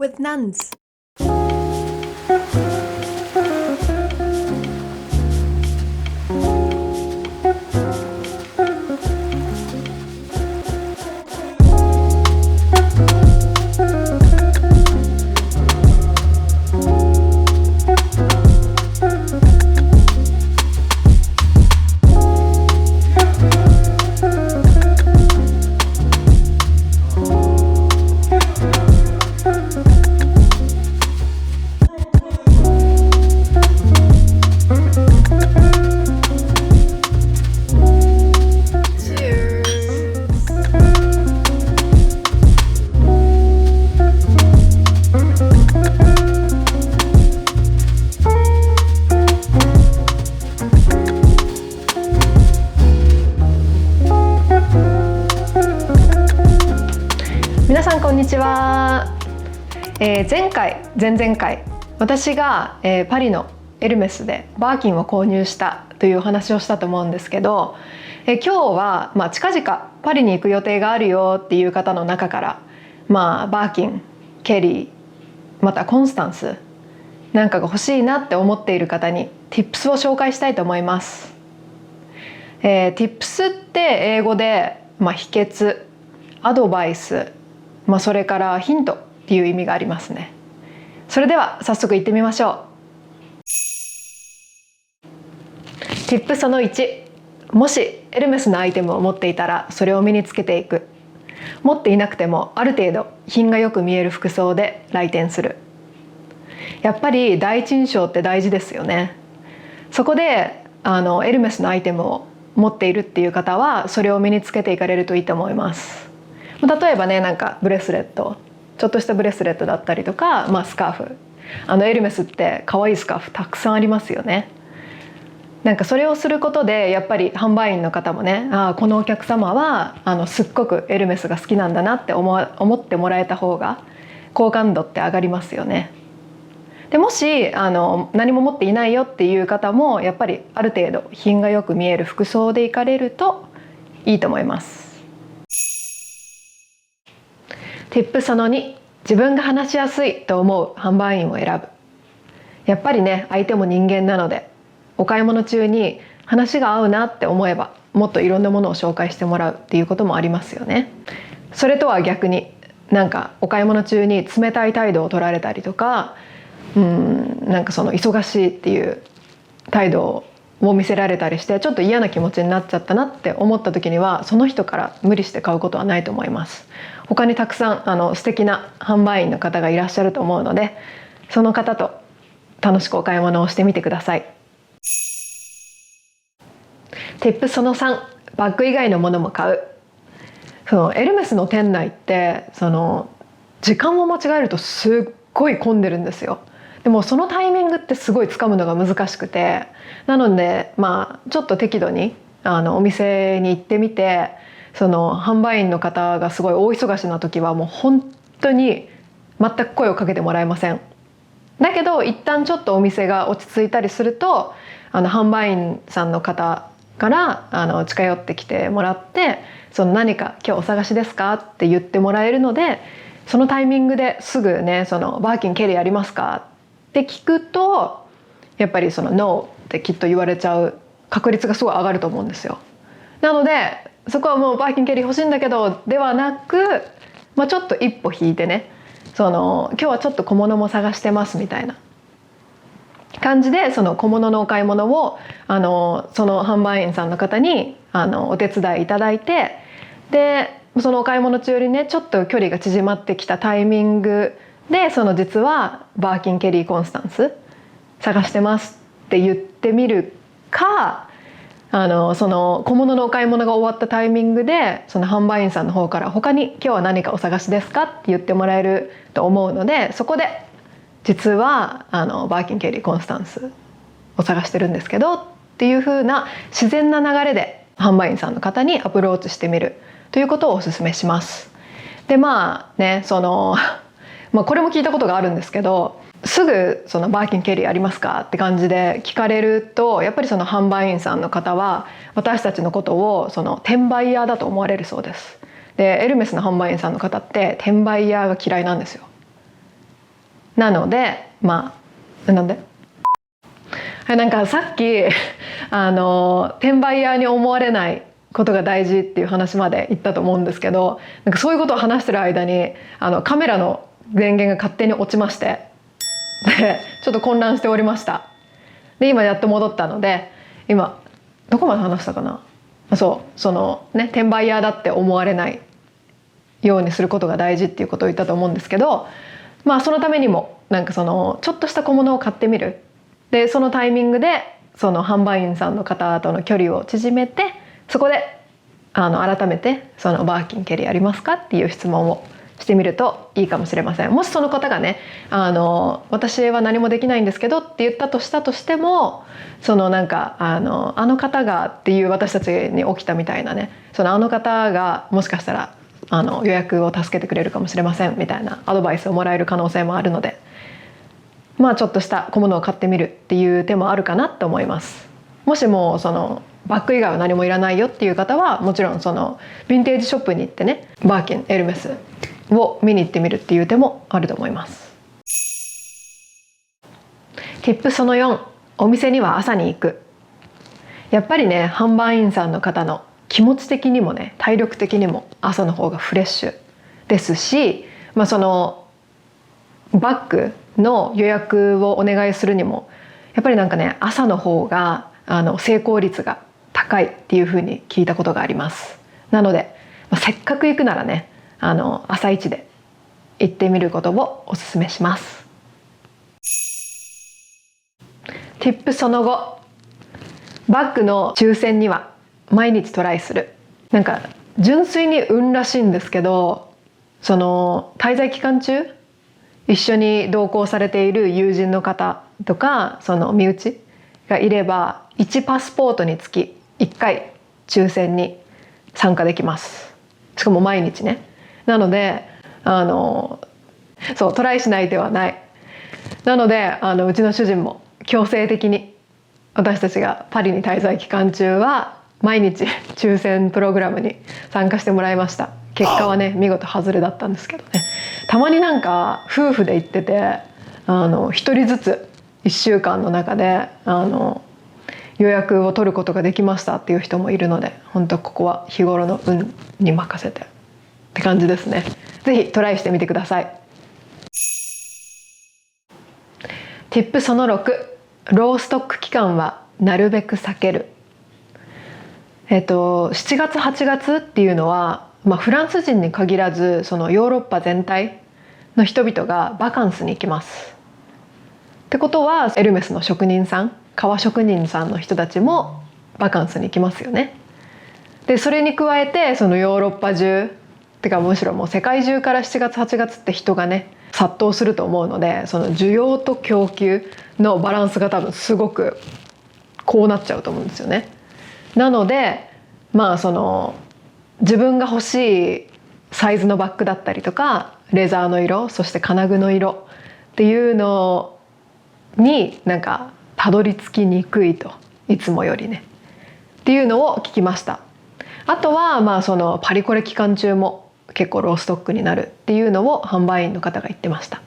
with nuns.皆さんこんにちは。前々回私が、パリのエルメスでバーキンを購入したというお話をしたと思うんですけど、今日は、近々パリに行く予定があるよっていう方の中から、バーキン、ケリー、またコンスタンスなんかが欲しいなって思っている方に Tips を紹介したいと思います。Tips って英語で、秘訣、アドバイス、それからヒントっていう意味がありますね。それでは早速行ってみましょう。Tip その1、もしエルメスのアイテムを持っていたらそれを身につけていく。持っていなくてもある程度品がよく見える服装で来店する。やっぱり第一印象って大事ですよね。そこでエルメスのアイテムを持っているっていう方はそれを身につけていかれるといいと思います。例えばね、なんかブレスレット、ちょっとしたブレスレットだったりとか、スカーフ、エルメスって可愛いスカーフたくさんありますよね。なんかそれをすることでやっぱり販売員の方もね、このお客様はすっごくエルメスが好きなんだなって思ってもらえた方が好感度って上がりますよね。でもし何も持っていないよっていう方もやっぱりある程度品がよく見える服装で行かれるといいと思います。Tip その2、自分が話しやすいと思う販売員を選ぶ。やっぱりね、相手も人間なのでお買い物中に話が合うなって思えばもっといろんなものを紹介してもらうっていうこともありますよね。それとは逆になんかお買い物中に冷たい態度を取られたりとか、なんかその忙しいっていう態度を見せられたりしてちょっと嫌な気持ちになっちゃったなって思った時にはその人から無理して買うことはないと思います。他にたくさん素敵な販売員の方がいらっしゃると思うので、その方と楽しくお買い物をしてみてください。Tip その3、バッグ以外のものも買う。そのエルメスの店内って時間を間違えるとすっごい混んでるんですよ。でもそのタイミングってすごい掴むのが難しくて、なのでちょっと適度にお店に行ってみて、その販売員の方がすごい大忙しな時はもう本当に全く声をかけてもらえません。だけど一旦ちょっとお店が落ち着いたりすると販売員さんの方から近寄ってきてもらって、何か今日お探しですかって言ってもらえるので、そのタイミングですぐね、バーキンケリーありますかって聞くとやっぱりノーってきっと言われちゃう確率がすごい上がると思うんですよ。なのでそこはもうバーキンケリー欲しいんだけどではなく、ちょっと一歩引いてね、今日はちょっと小物も探してますみたいな感じで小物のお買い物をその販売員さんの方にお手伝いいただいて、でそのお買い物中にねちょっと距離が縮まってきたタイミングで実はバーキンケリーコンスタンス探してますって言ってみるか、その小物のお買い物が終わったタイミングでその販売員さんの方から他に今日は何かお探しですかって言ってもらえると思うので、そこで実はバーキンケリーコンスタンスを探してるんですけどっていう風な自然な流れで販売員さんの方にアプローチしてみるということをお勧めします。でこれも聞いたことがあるんですけど、すぐバーキンケリーありますかって感じで聞かれると、やっぱり販売員さんの方は私たちのことを転売ヤーだと思われるそうです。でエルメスの販売員さんの方って転売ヤーが嫌いなんですよ。なのでなんでなんかさっき転売ヤーに思われないことが大事っていう話まで言ったと思うんですけど、なんかそういうことを話してる間にカメラの電源が勝手に落ちまして、でちょっと混乱しておりました。で今やっと戻ったので、今どこまで話したかな。転売ヤーだって思われないようにすることが大事っていうことを言ったと思うんですけど、そのためにもちょっとした小物を買ってみる。でそのタイミングでその販売員さんの方との距離を縮めて、そこで改めて「バーキンケリーありますか?」っていう質問をしてみるといいかもしれません。もしその方がね私は何もできないんですけどって言ったとしても、あの方がっていう私たちに起きたみたいなね、あの方がもしかしたら予約を助けてくれるかもしれませんみたいなアドバイスをもらえる可能性もあるので、ちょっとした小物を買ってみるっていう手もあるかなと思います。もしもバッグ以外は何もいらないよっていう方は、もちろんヴィンテージショップに行ってね、バーキン、エルメスを見に行ってみるっていう手もあると思います。Tip その4、お店には朝に行く。やっぱりね、販売員さんの方の気持ち的にもね、体力的にも朝の方がフレッシュですし、バッグの予約をお願いするにもやっぱり朝の方が成功率が高いっていうふうに聞いたことがあります。なので、せっかく行くならね、朝一で行ってみることをおすすめします。Tip その後、バッグの抽選には毎日トライする。純粋に運らしいんですけど、滞在期間中一緒に同行されている友人の方とか身内がいれば、1パスポートにつき1回抽選に参加できます。しかも毎日ね。なのでトライしない手はない。なのでうちの主人も強制的に私たちがパリに滞在期間中は毎日抽選プログラムに参加してもらいました。結果はね、見事外れだったんですけどね。たまに夫婦で行ってて一人ずつ1週間の中で予約を取ることができましたっていう人もいるので、本当ここは日頃の運に任せてって感じですね。ぜひトライしてみてください。Tip その6、ローストック期間はなるべく避ける。7月8月っていうのは、フランス人に限らずヨーロッパ全体の人々がバカンスに行きます。ってことはエルメスの職人さん、革職人さんの人たちもバカンスに行きますよね。でそれに加えてヨーロッパ中ってか、むしろもう世界中から7月8月って人がね殺到すると思うので、需要と供給のバランスが多分すごくこうなっちゃうと思うんですよね。なので自分が欲しいサイズのバッグだったりとか、レザーの色、そして金具の色っていうのにたどり着きにくいと、いつもよりねっていうのを聞きました。あとはパリコレ期間中も結構ローストックになるっていうのを販売員の方が言ってました。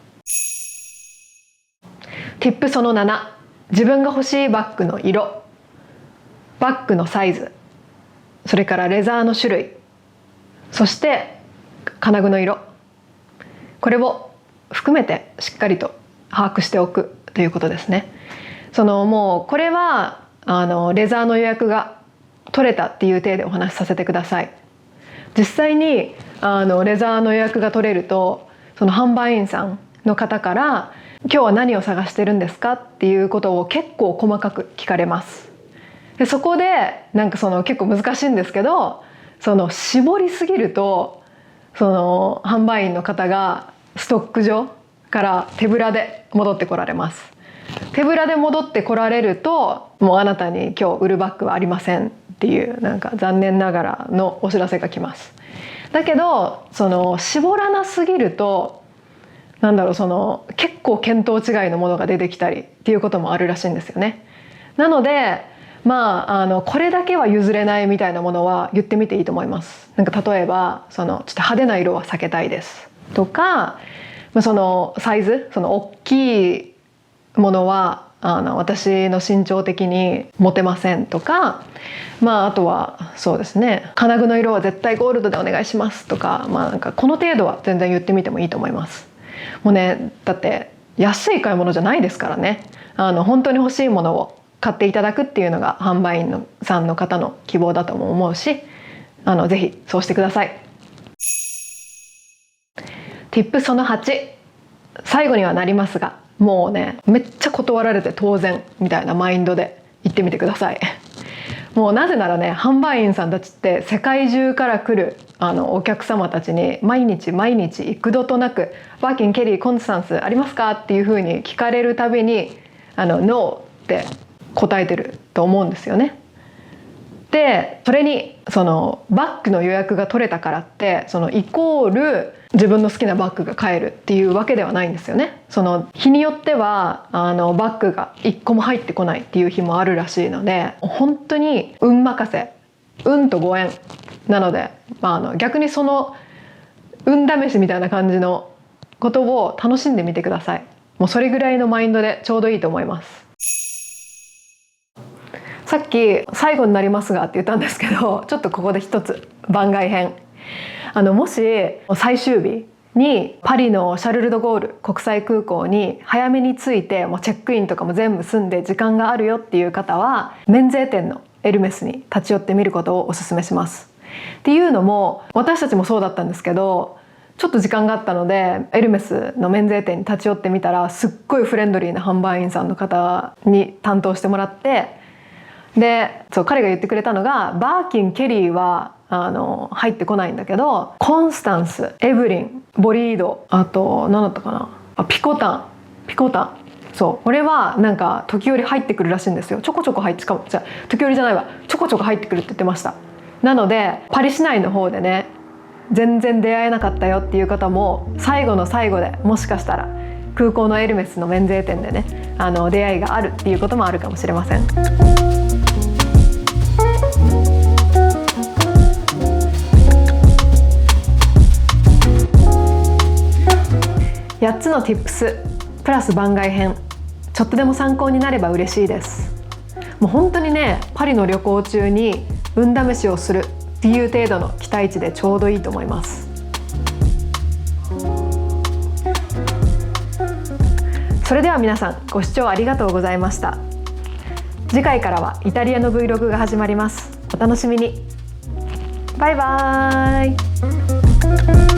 Tip その7、自分が欲しいバッグの色、バッグのサイズ、それからレザーの種類、そして金具の色、これを含めてしっかりと把握しておくということですね。もうこれはレザーの予約が取れたっていう体でお話しさせてください。実際にレザーの予約が取れると、販売員さんの方から「今日は何を探してるんですか?」っていうことを結構細かく聞かれます。でそこで結構難しいんですけど、絞りすぎると販売員の方がストック上から手ぶらで戻ってこられます。手ぶらで戻ってこられると、もうあなたに今日売るバッグはありませんっていう残念ながらのお知らせが来ます。だけど絞らなすぎると結構見当違いのものが出てきたりっていうこともあるらしいんですよね。なのでこれだけは譲れないみたいなものは言ってみていいと思います。例えばちょっと派手な色は避けたいですとか、そのサイズ、その大きいものは私の身長的に持てませんとか、あとはそうですね、金具の色は絶対ゴールドでお願いしますとか、なんかこの程度は全然言ってみてもいいと思います。もうね、だって安い買い物じゃないですからね。本当に欲しいものを買っていただくっていうのが販売員さんの方の希望だとも思うし、ぜひそうしてください。Tip その8、最後にはなりますが、もうね、めっちゃ断られて当然みたいなマインドで行ってみてください。もうなぜならね、販売員さんたちって世界中から来るお客様たちに毎日毎日幾度となく「バーキン、ケリー、コンスタンスありますか?」っていうふうに聞かれるたびに「ノー」って答えてると思うんですよね。でそれにそのバッグの予約が取れたからってそのイコール自分の好きなバッグが買えるっていうわけではないんですよね。その日によってはバッグが1個も入ってこないっていう日もあるらしいので、本当に運任せ、運とご縁なので、逆にその運試しみたいな感じのことを楽しんでみてください。もうそれぐらいのマインドでちょうどいいと思います。さっき最後になりますがって言ったんですけど、ちょっとここで一つ番外編。もし最終日にパリのシャルル・ド・ゴール国際空港に早めに着いて、もうチェックインとかも全部済んで時間があるよっていう方は、免税店のエルメスに立ち寄ってみることをおすすめします。っていうのも、私たちもそうだったんですけど、ちょっと時間があったのでエルメスの免税店に立ち寄ってみたら、すっごいフレンドリーな販売員さんの方に担当してもらって、で彼が言ってくれたのが、バーキン、ケリーは入ってこないんだけど、コンスタンス、エブリン、ボリード、あと何だったかな、ピコタン、そう、これはなんか時折入ってくるらしいんですよ。ちょこちょこ入って、しかも時折じゃないわ、ちょこちょこ入ってくるって言ってました。なのでパリ市内の方でね、全然出会えなかったよっていう方も、最後の最後でもしかしたら空港のエルメスの免税店でね、出会いがあるっていうこともあるかもしれません。8つの Tips プラス番外編、ちょっとでも参考になれば嬉しいです。もう本当にね、パリの旅行中に運試しをするっていう程度の期待値でちょうどいいと思います。それでは皆さん、ご視聴ありがとうございました。次回からはイタリアの Vlog が始まります。お楽しみに。バイバーイ。